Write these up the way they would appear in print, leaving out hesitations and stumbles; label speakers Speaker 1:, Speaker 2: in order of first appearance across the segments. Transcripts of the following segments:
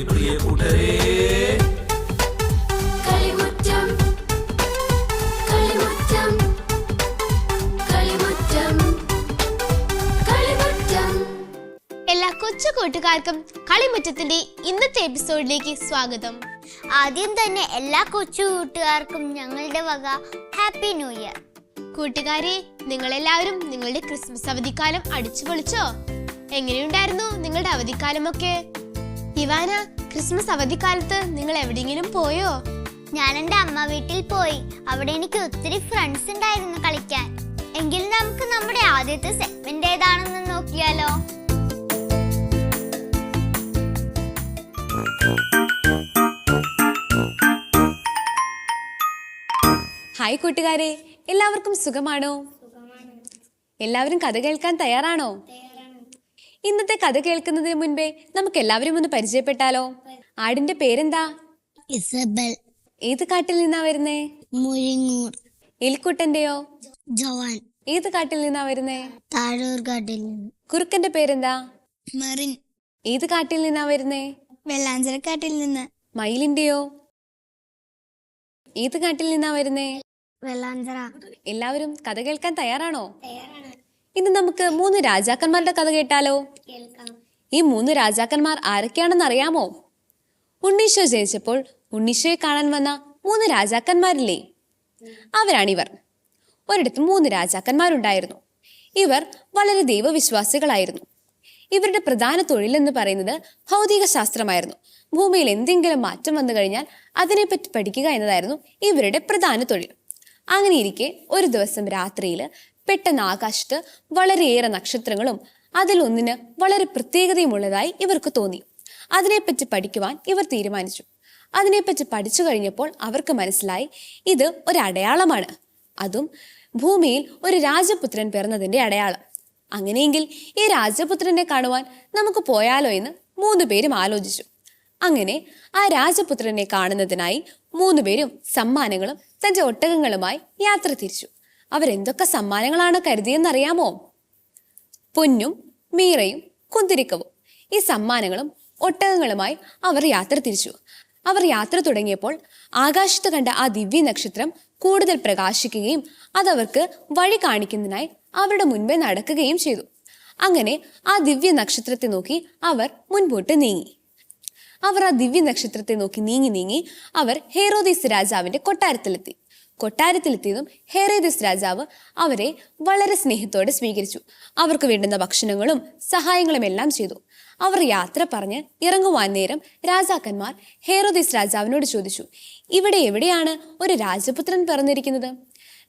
Speaker 1: പ്രിയ കൂട്ടരേ.
Speaker 2: എല്ലാ കൊച്ചു കൂട്ടുകാർക്കും കളിമുറ്റത്തിന്റെ ഇന്നത്തെ എപ്പിസോഡിലേക്ക് സ്വാഗതം.
Speaker 3: ആദ്യം തന്നെ എല്ലാ കൊച്ചു കൂട്ടുകാർക്കും ഞങ്ങളുടെ വക ഹാപ്പി ന്യൂ ഇയർ.
Speaker 2: കൂട്ടുകാരെ, നിങ്ങളെല്ലാവരും നിങ്ങളുടെ ക്രിസ്മസ് അവധിക്കാലം അടിച്ചു പൊളിച്ചോ? എങ്ങനെയുണ്ടായിരുന്നു നിങ്ങളുടെ അവധിക്കാലമൊക്കെ? ഇവാന, ക്രിസ്മസ് അവധിക്കാലത്ത് നിങ്ങൾ എവിടെയെങ്കിലും പോയോ?
Speaker 3: ഞാൻ എൻ്റെ അമ്മ വീട്ടിൽ പോയി. അവിടെ എനിക്ക് ഒത്തിരി ഫ്രണ്ട്സ് ഉണ്ടായിരുന്നു കളിക്കാൻ. എങ്കിൽ നമുക്ക് നമ്മുടെ ആദ്യത്തെ സെഗ്മെന്റ് ഏതാണെന്ന് നോക്കിയാലോ?
Speaker 4: ഹായ് കൂട്ടുകാരെ, എല്ലാവർക്കും സുഖമാണോ? എല്ലാവരും കഥ കേൾക്കാൻ തയ്യാറാണോ? ഇന്നത്തെ കഥ കേൾക്കുന്നതിന് മുൻപേ നമുക്ക് എല്ലാവരും ഒന്ന് പരിചയപ്പെട്ടാലോ? ആടിന്റെ പേരെന്താ?
Speaker 3: ഇസബൽ.
Speaker 4: ഏത് കാട്ടിൽ നിന്നാ വരുന്നേ?
Speaker 3: മുരിങ്ങൂർ.
Speaker 4: എലിക്കുട്ടന്റെയോ?
Speaker 3: ജവാൻ.
Speaker 4: ഏത് കാട്ടിൽ നിന്നാ വരുന്നേ?
Speaker 3: താഴൂർ കാട്ടിൽ നിന്ന്.
Speaker 4: കുറുക്കന്റെ പേരെന്താ?
Speaker 3: മെറിൻ.
Speaker 4: ഏത് കാട്ടിൽ നിന്നാ വരുന്നേ?
Speaker 3: വെള്ളാഞ്ചിറ കാട്ടിൽ നിന്ന്.
Speaker 4: മയിലിന്റെയോ? ഏത് കാട്ടിൽ നിന്നാ വരുന്നേ?
Speaker 3: വെള്ളാഞ്ചിറ.
Speaker 4: എല്ലാവരും കഥ കേൾക്കാൻ തയ്യാറാണോ? ഇന്ന് നമുക്ക് 3 രാജാക്കന്മാരുടെ കഥ കേട്ടാലോ? ഈ 3 രാജാക്കന്മാർ ആരൊക്കെയാണെന്ന് അറിയാമോ? ഉണ്ണീശോ ജനിച്ചപ്പോൾ ഉണ്ണീശോയെ കാണാൻ വന്ന 3 രാജാക്കന്മാരില്ലേ? അവരാണിവർ. ഒരിടത്ത് 3 രാജാക്കന്മാരുണ്ടായിരുന്നു. ഇവർ വളരെ ദൈവവിശ്വാസികളായിരുന്നു. ഇവരുടെ പ്രധാന തൊഴിലെന്ന് പറയുന്നത് ഭൗതിക ശാസ്ത്രമായിരുന്നു. ഭൂമിയിൽ എന്തെങ്കിലും മാറ്റം വന്നു കഴിഞ്ഞാൽ അതിനെപ്പറ്റി പഠിക്കുക എന്നതായിരുന്നു ഇവരുടെ പ്രധാന തൊഴിൽ. അങ്ങനെ ഇരിക്കെ ഒരു ദിവസം രാത്രിയിൽ പെട്ടെന്ന് ആകാശത്ത് വളരെയേറെ നക്ഷത്രങ്ങളും അതിലൊന്നിന് വളരെ പ്രത്യേകതയുമുള്ളതായി ഇവർക്ക് തോന്നി. അതിനെപ്പറ്റി പഠിക്കുവാൻ ഇവർ തീരുമാനിച്ചു. അതിനെപ്പറ്റി പഠിച്ചു കഴിഞ്ഞപ്പോൾ അവർക്ക് മനസ്സിലായി ഇത് ഒരടയാളമാണ്. അതും ഭൂമിയിൽ ഒരു രാജപുത്രൻ പിറന്നതിന്റെ അടയാളം. അങ്ങനെയെങ്കിൽ ഈ രാജപുത്രനെ കാണുവാൻ നമുക്ക് പോയാലോ എന്ന് 3 പേരും ആലോചിച്ചു. അങ്ങനെ ആ രാജപുത്രനെ കാണുന്നതിനായി 3 പേരും സമ്മാനങ്ങളും തന്റെ ഒട്ടകങ്ങളുമായി യാത്ര തിരിച്ചു. അവരെന്തൊക്കെ സമ്മാനങ്ങളാണ് കരുതിയെന്നറിയാമോ? പൊന്നും മീറയും കുന്തിരിക്കവും. ഈ സമ്മാനങ്ങളും ഒട്ടകങ്ങളുമായി അവർ യാത്ര തിരിച്ചു. അവർ യാത്ര തുടങ്ങിയപ്പോൾ ആകാശത്ത് കണ്ട ആ ദിവ്യ നക്ഷത്രം കൂടുതൽ പ്രകാശിക്കുകയും അതവർക്ക് വഴി കാണിക്കുന്നതിനായി അവരുടെ മുൻപേ നടക്കുകയും ചെയ്തു. അങ്ങനെ ആ ദിവ്യ നക്ഷത്രത്തെ നോക്കി അവർ മുൻപോട്ട് നീങ്ങി. അവർ ആ ദിവ്യ നക്ഷത്രത്തെ നോക്കി നീങ്ങി അവർ ഹെറോദീസ് രാജാവിന്റെ കൊട്ടാരത്തിലെത്തി. കൊട്ടാരത്തിലെത്തിയതും ഹെറോദീസ് രാജാവ് അവരെ വളരെ സ്നേഹത്തോടെ സ്വീകരിച്ചു. അവർക്ക് വേണ്ടുന്ന ഭക്ഷണങ്ങളും സഹായങ്ങളും എല്ലാം ചെയ്തു. അവർ യാത്ര പറഞ്ഞ് ഇറങ്ങുവാൻ നേരം രാജാക്കന്മാർ ഹെറോദീസ് രാജാവിനോട് ചോദിച്ചു, ഇവിടെ എവിടെയാണ് ഒരു രാജപുത്രൻ പിറന്നിരിക്കുന്നത്?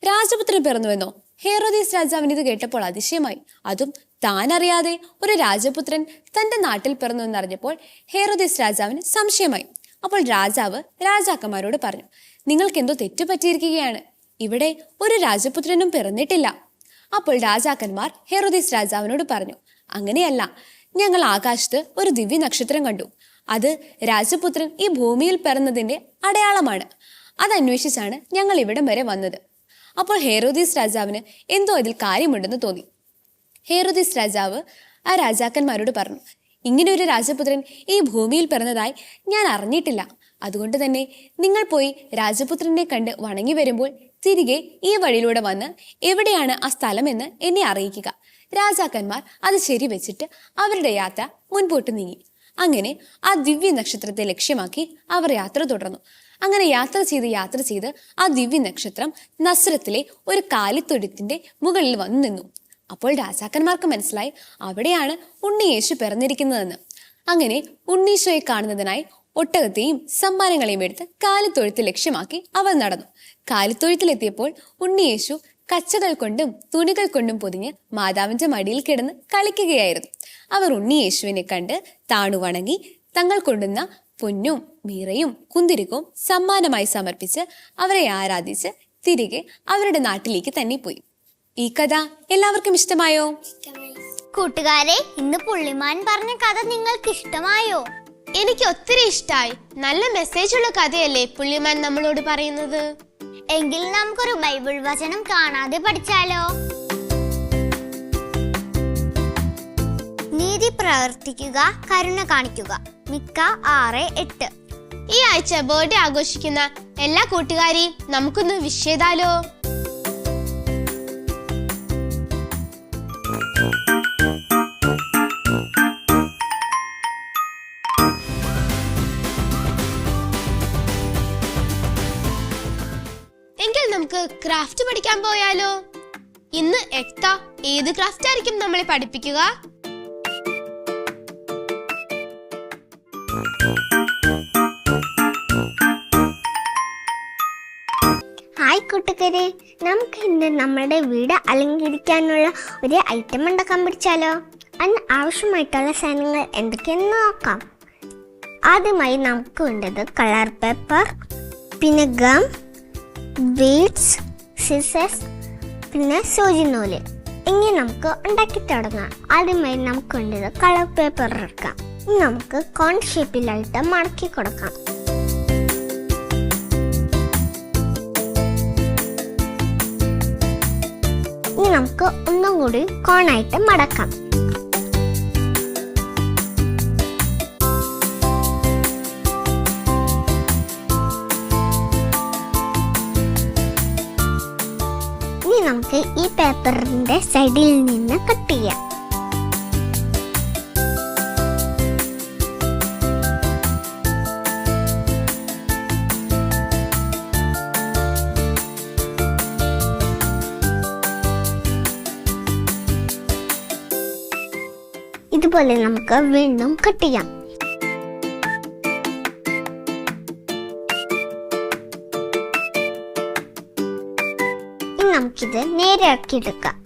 Speaker 4: രാജപുത്രൻ പിറന്നുവെന്നോ? ഹെറോദീസ് രാജാവിന് ഇത് കേട്ടപ്പോൾ അതിശയമായി. അതും താൻ അറിയാതെ ഒരു രാജപുത്രൻ തന്റെ നാട്ടിൽ പിറന്നു എന്നറിഞ്ഞപ്പോൾ ഹെറോദീസ് രാജാവിന് സംശയമായി. അപ്പോൾ രാജാവ് രാജാക്കന്മാരോട് പറഞ്ഞു, നിങ്ങൾക്ക് എന്തോ തെറ്റു പറ്റിയിരിക്കുകയാണ്. ഇവിടെ ഒരു രാജപുത്രനും പിറന്നിട്ടില്ല. അപ്പോൾ രാജാക്കന്മാർ ഹെറോദീസ് രാജാവിനോട് പറഞ്ഞു, അങ്ങനെയല്ല, ഞങ്ങൾ ആകാശത്ത് ഒരു ദിവ്യ നക്ഷത്രം കണ്ടു. അത് രാജപുത്രൻ ഈ ഭൂമിയിൽ പിറന്നതിന്റെ അടയാളമാണ്. അതന്വേഷിച്ചാണ് ഞങ്ങൾ ഇവിടം വരെ വന്നത്. അപ്പോൾ ഹെറോദീസ് രാജാവിന് എന്തോ അതിൽ കാര്യമുണ്ടെന്ന് തോന്നി. ഹെറോദീസ് രാജാവ് ആ രാജാക്കന്മാരോട് പറഞ്ഞു, ഇങ്ങനെ ഒരു രാജപുത്രൻ ഈ ഭൂമിയിൽ പിറന്നതായി ഞാൻ അറിഞ്ഞിട്ടില്ല. അതുകൊണ്ട് തന്നെ നിങ്ങൾ പോയി രാജപുത്രനെ കണ്ട് വണങ്ങി വരുമ്പോൾ തിരികെ ഈ വഴിയിലൂടെ വന്ന് എവിടെയാണ് ആ സ്ഥലം എന്ന് എന്നെ അറിയിക്കുക. രാജാക്കന്മാർ അത് ശരിവെച്ചിട്ട് അവരുടെ യാത്ര മുൻപോട്ട് നീങ്ങി. അങ്ങനെ ആ ദിവ്യ നക്ഷത്രത്തെ ലക്ഷ്യമാക്കി അവർ യാത്ര തുടർന്നു. അങ്ങനെ യാത്ര ചെയ്ത് ആ ദിവ്യ നക്ഷത്രം നസ്രത്തിലെ ഒരു കാലിത്തൊഴുത്തിന്റെ മുകളിൽ വന്നു നിന്നു. അപ്പോൾ രാജാക്കന്മാർക്ക് മനസ്സിലായി അവിടെയാണ് ഉണ്ണിയേശു പിറന്നിരിക്കുന്നതെന്ന്. അങ്ങനെ ഉണ്ണീശോയെ കാണുന്നതിനായി ഒട്ടകത്തെയും സമ്മാനങ്ങളെയും എടുത്ത് കാലിത്തൊഴുത്ത് ലക്ഷ്യമാക്കി അവർ നടന്നു. കാലിത്തൊഴുത്തിലെത്തിയപ്പോൾ ഉണ്ണിയേശു കച്ചകൾ കൊണ്ടും തുണികൾ കൊണ്ടും പൊതിഞ്ഞ് മാതാവിന്റെ മടിയിൽ കിടന്ന് കളിക്കുകയായിരുന്നു. അവർ ഉണ്ണിയേശുവിനെ കണ്ട് താണു വണങ്ങി തങ്ങൾ കൊണ്ടുവന്ന പൊന്നും മീറയും കുന്തിരിക്കവും സമ്മാനമായി സമർപ്പിച്ച് അവരെ ആരാധിച്ച് തിരികെ അവരുടെ നാട്ടിലേക്ക് തന്നെ പോയി. ഈ കഥ എല്ലാവർക്കും ഇഷ്ടമായോ?
Speaker 3: കൂട്ടുകാരെ, ഇന്ന് പുള്ളിമാൻ പറഞ്ഞ കഥ നിങ്ങൾക്ക് ഇഷ്ടമായോ?
Speaker 2: എനിക്ക് ഒത്തിരി ഇഷ്ടമായി. നല്ല മെസ്സേജുള്ള കഥയല്ലേ പുള്ളിമാൻ നമ്മളോട് പറയുന്നത്.
Speaker 3: എങ്കിൽ നമുക്കൊരു ബൈബിൾ വചനം കാണാതെ പഠിച്ചാലോ? നീതി പ്രവർത്തിക്കുക, കരുണ കാണിക്കുക. മിക്ക 6:8.
Speaker 2: ഈ ആഴ്ച ബർത്ത്ഡേ ആഘോഷിക്കുന്ന എല്ലാ കൂട്ടുകാരെയും നമുക്കൊന്ന് വിഷ് ചെയ്താലോ? എങ്കിൽ നമുക്ക് ക്രാഫ്റ്റ് പഠിക്കാൻ പോയാലോ? ഇന്ന് ഏത് ക്രാഫ്റ്റ് ആയിരിക്കും നമ്മളെ പഠിപ്പിക്കുക?
Speaker 3: ഹായ് കൂട്ടുകാരെ, നമുക്ക് ഇന്ന് നമ്മുടെ വീട് അലങ്കരിക്കാനുള്ള ഒരു ഐറ്റം ഉണ്ടാക്കാൻ പഠിച്ചാലോ? അതിന് ആവശ്യമായിട്ടുള്ള സാധനങ്ങൾ എന്തൊക്കെയാണെന്ന് നോക്കാം. ആദ്യമായി നമുക്ക് വേണ്ടത് കളർ പേപ്പർ, പിന്നെ ഗം, ബീഡ്സ്, സിസേഴ്സ്, പിന്നെ സൂചി നൂല്. ഇനി നമുക്ക് ഉണ്ടാക്കി തുടങ്ങാം. ആദ്യമായി നമുക്ക് വേണ്ടത് കളർ പേപ്പർ എടുക്കാം. ഇനി നമുക്ക് കോൺ ഷേപ്പിലായിട്ട് മടക്കി കൊടുക്കാം. ഇനി നമുക്ക് ഒന്നും കൂടി കോണായിട്ട് മടക്കാം. ഇനി നമുക്ക് ഈ പേപ്പറിന്റെ സൈഡിൽ നിന്ന് കട്ട് ചെയ്യാം. ഇതുപോലെ നമുക്ക് വീണ്ടും കട്ട് ചെയ്യാം. ഇനി നമുക്കിത് നേരെ ആക്കിയെടുക്കാം.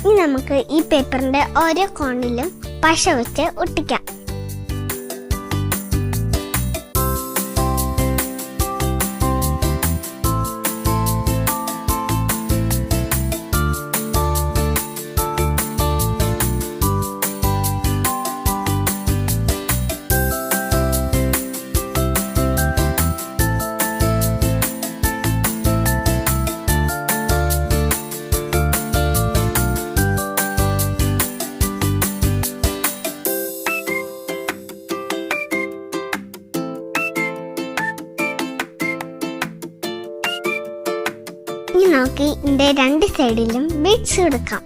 Speaker 3: ഇനി നമുക്ക് ഈ പേപ്പറിന്റെ ഓരോ കോണിലും പശ വെച്ച് ഒട്ടിക്കാം. ഇനി നമുക്ക് ഇതിന്റെ രണ്ട് സൈഡിലും ബീഡ്സ് കൊടുക്കാം.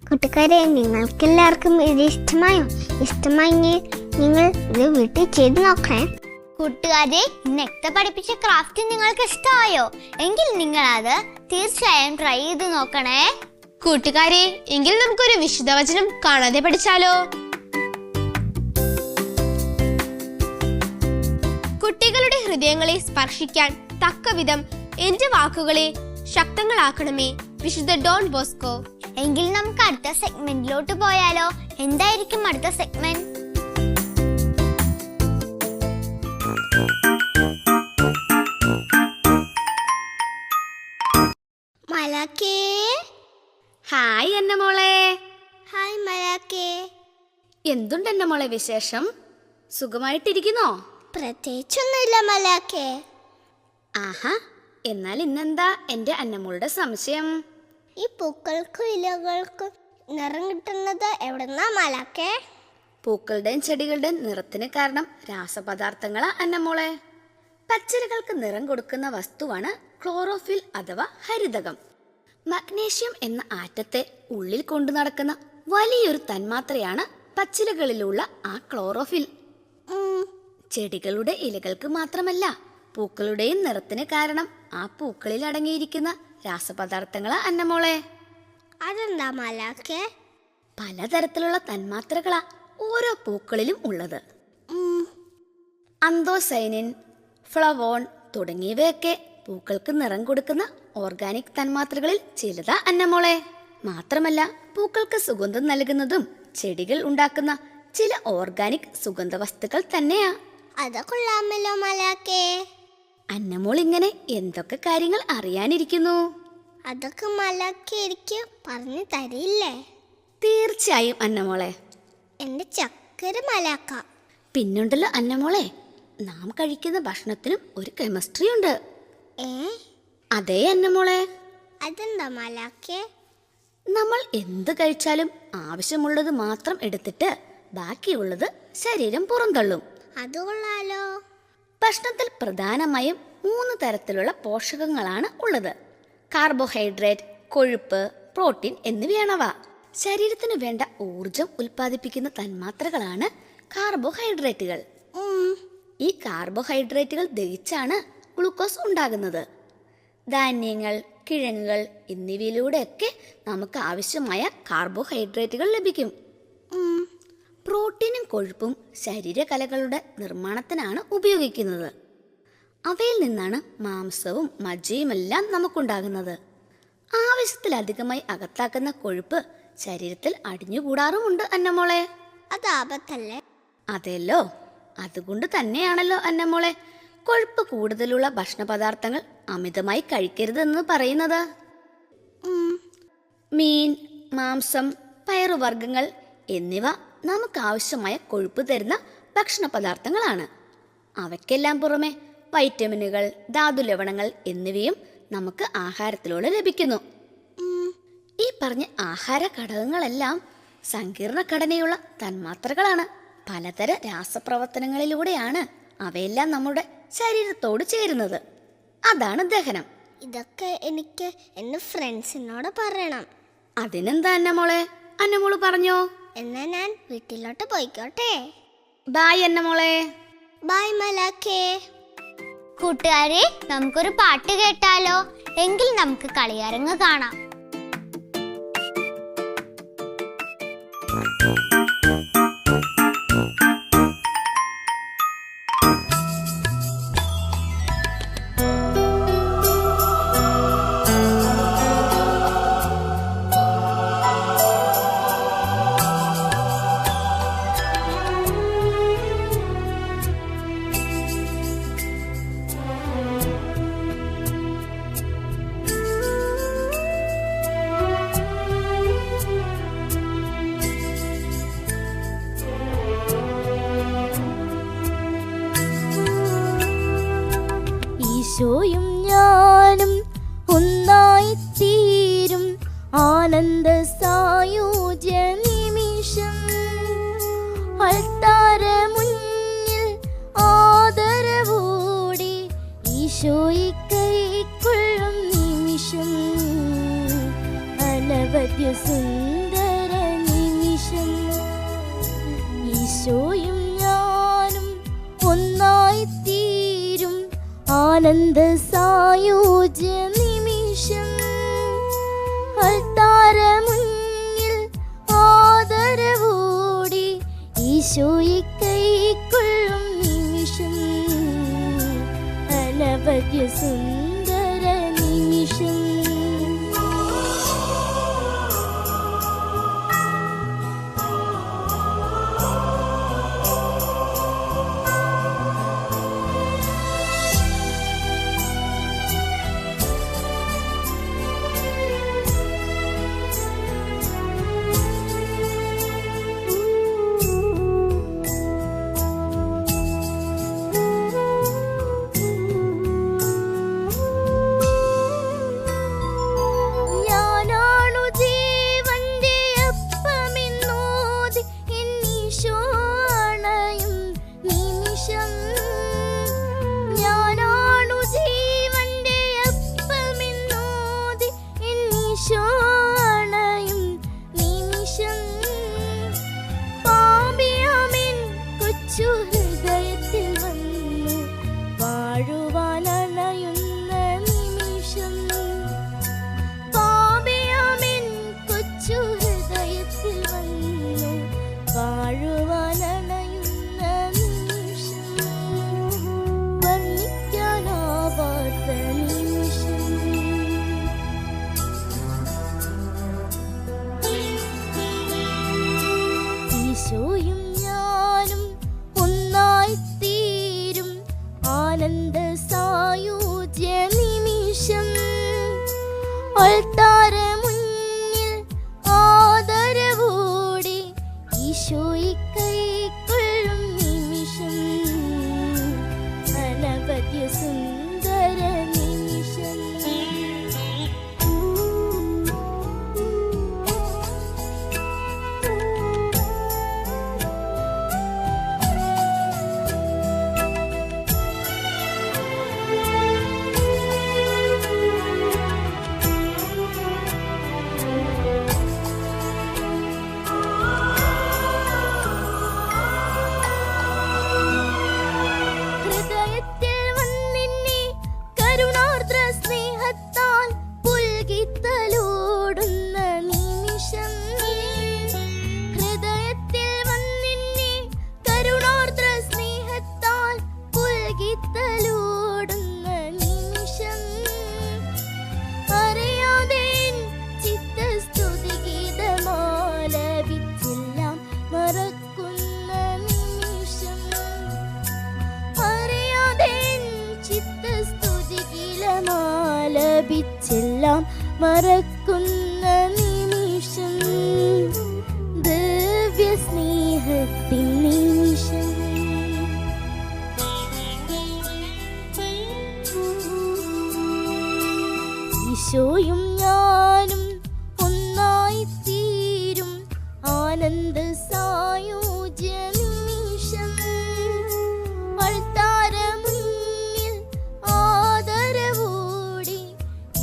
Speaker 3: കൂട്ടുകാരെ, നിങ്ങൾക്കെല്ലാവർക്കും ഇത് ഇഷ്ടമായോ? ഇഷ്ടമായെങ്കിൽ നിങ്ങൾ ഇത് വീട്ടിൽ ചെയ്ത് നോക്കണേ. കൂട്ടുകാരെ, ഇന്നത്തെ പഠിപ്പിച്ച ക്രാഫ്റ്റ് നിങ്ങൾക്ക് ഇഷ്ടമായോ? എങ്കിൽ നിങ്ങൾ അത് തീർച്ചയായും ട്രൈ ചെയ്ത് നോക്കണേ.
Speaker 2: കൂട്ടുകാരെ, എങ്കിൽ നമുക്കൊരു വിശുദ്ധവചനം കാണാതെ പഠിച്ചാലോ? കുട്ടികളുടെ ഹൃദയങ്ങളെ സ്പർശിക്കാൻ തക്കവിധം എന്റെ വാക്കുകളെ ശക്തങ്ങളാക്കണമേ. വിശുദ്ധ ഡോൺ ബോസ്കോ.
Speaker 3: എങ്കിൽ നമുക്ക് അടുത്ത സെഗ്മെന്റിലോട്ട് പോയാലോ? എന്തായിരിക്കും അടുത്ത സെഗ്മെന്റ്? മലാക്കേ.
Speaker 4: ഹായ് എന്നെ മോളെ.
Speaker 3: ഹായ് മലാക്കേ.
Speaker 4: എന്തുണ്ട് എന്നെ മോളെ വിശേഷം? സുഖമായിട്ടിരിക്കുന്നോ?
Speaker 3: പ്രത്യേകിച്ചൊന്നുമില്ല മലാക്കേ.
Speaker 4: ആഹാ, എന്നാൽ ഇന്നെന്താ എന്റെ അന്നമോളുടെ സംശയം?
Speaker 3: ഈ പൂക്കൾക്കും ഇലകൾക്കും നിറം കിട്ടുന്നത് എവിടെന്നാ മലാക്കേ?
Speaker 4: പൂക്കളുടെയും ചെടികളുടെയും നിറത്തിന് കാരണം രാസപദാർത്ഥങ്ങളാ അന്നമോളെ. പച്ചിലകൾക്ക് നിറം കൊടുക്കുന്ന വസ്തുവാണ് ക്ലോറോഫിൽ അഥവാ ഹരിതകം. മഗ്നീഷ്യം എന്ന ആറ്റത്തെ ഉള്ളിൽ കൊണ്ടു നടക്കുന്ന വലിയൊരു തന്മാത്രയാണ് പച്ചിലകളിലുള്ള ആ ക്ലോറോഫിൽ. ചെടികളുടെ ഇലകൾക്ക് മാത്രമല്ല, പൂക്കളുടെയും നിറത്തിന് കാരണം ആ പൂക്കളിൽ അടങ്ങിയിരിക്കുന്ന രാസപദാർത്ഥങ്ങളാ അന്നമോളെ.
Speaker 3: അതെന്താ മലാക്കേ?
Speaker 1: പലതരത്തിലുള്ള തന്മാത്രകളാ ഓരോ പൂക്കളിലും ഉള്ളത്. അന്തോസൈനിൻ, ഫ്ലവോൺ തുടങ്ങിയവയൊക്കെ പൂക്കൾക്ക് നിറം കൊടുക്കുന്ന ഓർഗാനിക് തന്മാത്രകളിൽ ചിലതാ അന്നമോളെ. മാത്രമല്ല പൂക്കൾക്ക് സുഗന്ധം നൽകുന്നതും ചെടികൾ ഉണ്ടാക്കുന്ന ചില ഓർഗാനിക് സുഗന്ധ വസ്തുക്കൾ തന്നെയാ.
Speaker 3: അത് കൊള്ളാമല്ലോ മലാക്കേ.
Speaker 1: അന്നമോൾ ഇങ്ങനെ എന്തൊക്കെ കാര്യങ്ങൾ അറിയാനിരിക്കുന്നു?
Speaker 3: അതൊക്കെ മലാക്കേ എനിക്ക് പറഞ്ഞു തരില്ലേ?
Speaker 1: തീർച്ചയായും അന്നമോളെ.
Speaker 3: എന്റെ ചക്കര മലാക്ക.
Speaker 1: പിന്നുണ്ടല്ലോ അന്നമോളെ, നാം കഴിക്കുന്ന ഭക്ഷണത്തിനും ഒരു കെമിസ്ട്രി ഉണ്ട്. അതെ അന്നമോളെ.
Speaker 3: അതെന്താ മലാക്കേ?
Speaker 1: നമ്മൾ എന്ത് കഴിച്ചാലും ആവശ്യമുള്ളത് മാത്രം എടുത്തിട്ട് ബാക്കിയുള്ളത് ശരീരം പുറന്തള്ളും.
Speaker 3: അത് കൊള്ളാലോ.
Speaker 1: ഭക്ഷണത്തിൽ പ്രധാനമായും 3 തരത്തിലുള്ള പോഷകങ്ങളാണ് ഉള്ളത്. കാർബോഹൈഡ്രേറ്റ്, കൊഴുപ്പ്, പ്രോട്ടീൻ എന്നിവയാണവ. ശരീരത്തിന് വേണ്ട ഊർജം ഉൽപ്പാദിപ്പിക്കുന്ന തന്മാത്രകളാണ് കാർബോഹൈഡ്രേറ്റുകൾ. ഈ കാർബോഹൈഡ്രേറ്റുകൾ ദഹിച്ചാണ് ഗ്ലൂക്കോസ് ഉണ്ടാകുന്നത്. ധാന്യങ്ങൾ, കിഴങ്ങുകൾ എന്നിവയിലൂടെയൊക്കെ നമുക്ക് ആവശ്യമായ കാർബോഹൈഡ്രേറ്റുകൾ ലഭിക്കും. പ്രോട്ടീനും കൊഴുപ്പും ശരീരകലകളുടെ നിർമ്മാണത്തിനാണ് ഉപയോഗിക്കുന്നത്. അവയിൽ നിന്നാണ് മാംസവും മജ്ജയുമെല്ലാം നമുക്കുണ്ടാകുന്നത്. ആവശ്യത്തിലധികമായി അകത്താക്കുന്ന കൊഴുപ്പ് ശരീരത്തിൽ അടിഞ്ഞുകൂടാറുമുണ്ട് അന്നമോളെ.
Speaker 3: അത് ആപത്തല്ലേ?
Speaker 1: അതെല്ലോ. അതുകൊണ്ട് തന്നെയാണല്ലോ അന്നമോളെ കൊഴുപ്പ് കൂടുതലുള്ള ഭക്ഷണ പദാർത്ഥങ്ങൾ അമിതമായി കഴിക്കരുതെന്ന് പറയുന്നത്. മീൻ, മാംസം, പയറുവർഗ്ഗങ്ങൾ എന്നിവ നമുക്ക് ആവശ്യമായ കൊഴുപ്പ് തരുന്ന ഭക്ഷണ പദാർത്ഥങ്ങളാണ്. അവയ്ക്കെല്ലാം പുറമെ വൈറ്റമിനുകൾ, ധാതുലവണങ്ങൾ എന്നിവയും നമുക്ക് ആഹാരത്തിലൂടെ ലഭിക്കുന്നു. ഈ പറഞ്ഞ ആഹാര ഘടകങ്ങളെല്ലാം സങ്കീർണ ഘടനയുള്ള തന്മാത്രകളാണ്. പലതര രാസപ്രവർത്തനങ്ങളിലൂടെയാണ് അവയെല്ലാം നമ്മുടെ ശരീരത്തോട് ചേരുന്നത്. അതാണ് ദഹനം.
Speaker 3: ഇതൊക്കെ എനിക്ക് എന്റെ ഫ്രണ്ട്സിനോട് പറയണം.
Speaker 1: അതിനെന്താ അന്നമോളെ? അന്നമോള് പറഞ്ഞോ.
Speaker 3: എന്നാ ഞാൻ വീട്ടിലോട്ട് പോയിക്കോട്ടെ.
Speaker 1: ബായ് അന്നമോളെ.
Speaker 3: ബായ് മലാക്കേ.
Speaker 5: കൂട്ടുകാരെ, നമുക്കൊരു പാട്ട് കേട്ടാലോ? എങ്കിൽ നമുക്ക് കളിയരങ്ങ് കാണാം.
Speaker 6: ഈശോയും ഞാനും ഒന്നായിത്തീരും ആനന്ദ സായുജ്യ നിമിഷം. അൾത്താര മുന്നിൽ ആദരവോടെ ഈശോയെ കൈക്കൊള്ളും നിമിഷം. അനവധ്യ സുന്ദര നിമിഷം. ഈശോയും ഞാനും ഒന്നായിത്തീരും ആനന്ദ സായുജ്യ നിമിഷം. അൾത്താര മുന്നിൽ ആദരവോടെ ഈശോയെ കൈക്കൊള്ളും നിമിഷം. അനവധ്യ സുന്ദര നിമിഷം. മറക്കുന്ന നിമിഷം, ദിവ്യ സ്നേഹത്തിൻ നിമിഷം. ഈശോയും ഞാനും ഒന്നായി തീരും ആനന്ദ സായുജ്യ നിമിഷം. അൾത്താരമുന്നിൽ ആദരവോടെ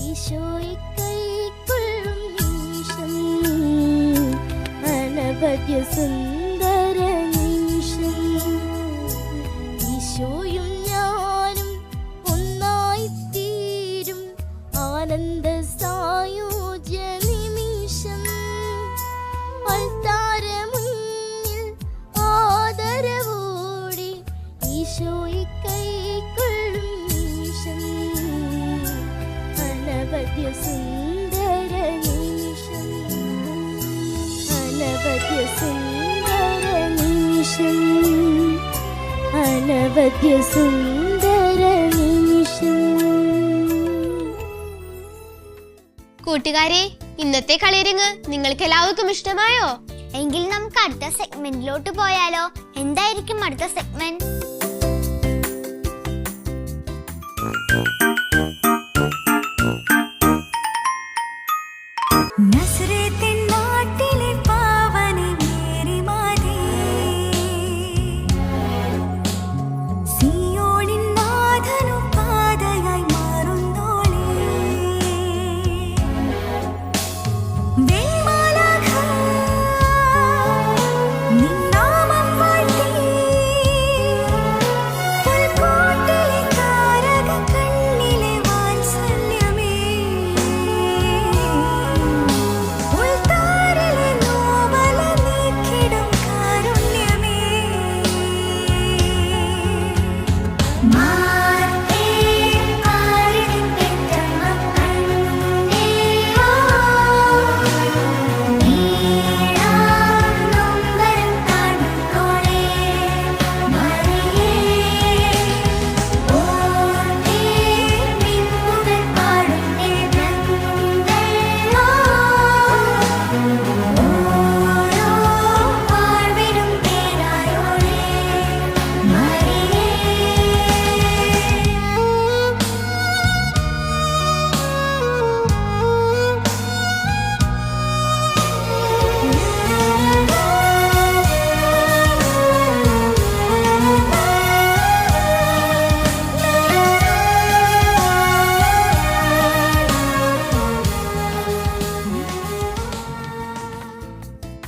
Speaker 6: ഈശോയെ കൈക്കൊള്ളും നിമിഷം, അനവധ്യ സുന്ദര നിമിഷം. ഈശോയും ഞാനും ഒന്നായി തീരും ആനന്ദ സായുജ്യ നിമിഷം. അൾത്താരമുന്നിൽ ആദരവോടെ ഈശോയെ കൈക്കൊള്ളും നിമിഷം, അനവധ്യ സുന്ദര നിമിഷം, അനവധ്യ സുന്ദര നിമിഷം, അനവധ്യ സുന്ദര നിമിഷം.
Speaker 2: കൂട്ടുകാരെ, ഇന്നത്തെ കളിയരങ്ങ് നിങ്ങൾക്ക് എല്ലാവർക്കും ഇഷ്ടമായോ?
Speaker 5: എങ്കിൽ നമുക്ക് അടുത്ത സെഗ്മെന്റിലോട്ട് പോയാലോ? എന്തായിരിക്കും അടുത്ത സെഗ്മെന്റ്?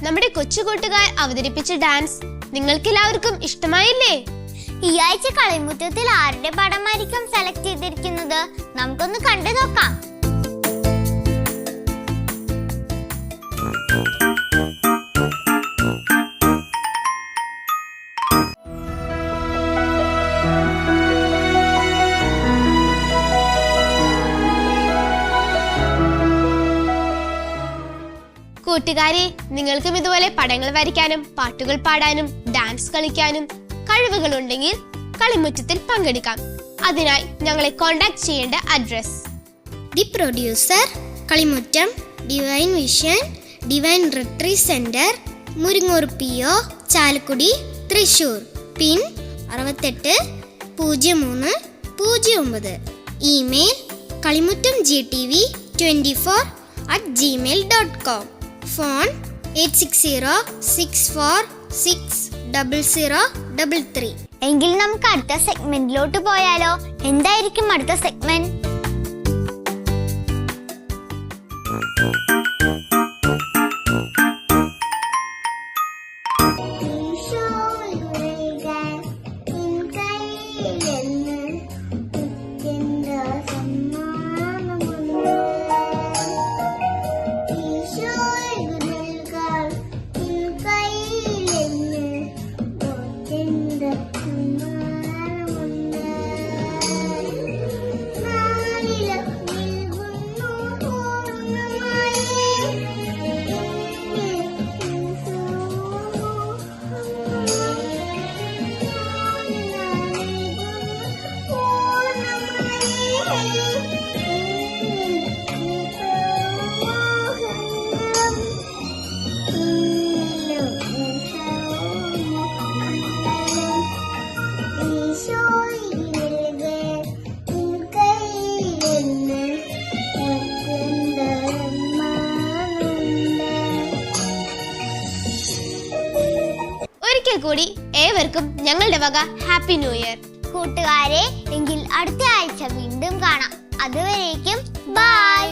Speaker 2: നമ്മുടെ കൊച്ചു കൂട്ടുകാർ അവതരിപ്പിച്ച ഡാൻസ് നിങ്ങൾക്ക് എല്ലാവർക്കും ഇഷ്ടമായില്ലേ?
Speaker 5: ഈ ആഴ്ച കളിമുറ്റത്തിൽ ആരുടെ പടമായിരിക്കും സെലക്ട് ചെയ്തിരിക്കുന്നത്? നമുക്കൊന്ന് കണ്ടു നോക്കാം.
Speaker 2: കൂട്ടുകാരെ, നിങ്ങൾക്കും ഇതുപോലെ പടങ്ങൾ വരയ്ക്കാനും പാട്ടുകൾ പാടാനും ഡാൻസ് കളിക്കാനും കഴിവുകളുണ്ടെങ്കിൽ കളിമുറ്റത്തിൽ പങ്കെടുക്കാം. അതിനായി ഞങ്ങളെ കോൺടാക്ട് ചെയ്യേണ്ട address:
Speaker 3: the producer, Kalimuttam, divine vision, divine retreat centre, Muringoor PO, Chalakudy, Thrissur. Pin 680309. Email kalimuttmgtv24@gmail.com. Phone 8606460033.
Speaker 5: എങ്കിൽ നമുക്ക് അടുത്ത സെഗ്മെന്റിലോട്ട് പോയാലോ? എന്തായിരിക്കും അടുത്ത സെഗ്മെന്റ്?
Speaker 2: ഒരിക്കൽ കൂടി ഏവർക്കും ഞങ്ങളുടെ വക ഹാപ്പി ന്യൂ ഇയർ.
Speaker 5: കൂട്ടുകാരെ, എങ്കിൽ അടുത്ത ആഴ്ച വീണ്ടും കാണാം. അതുവരേക്കും ബൈ.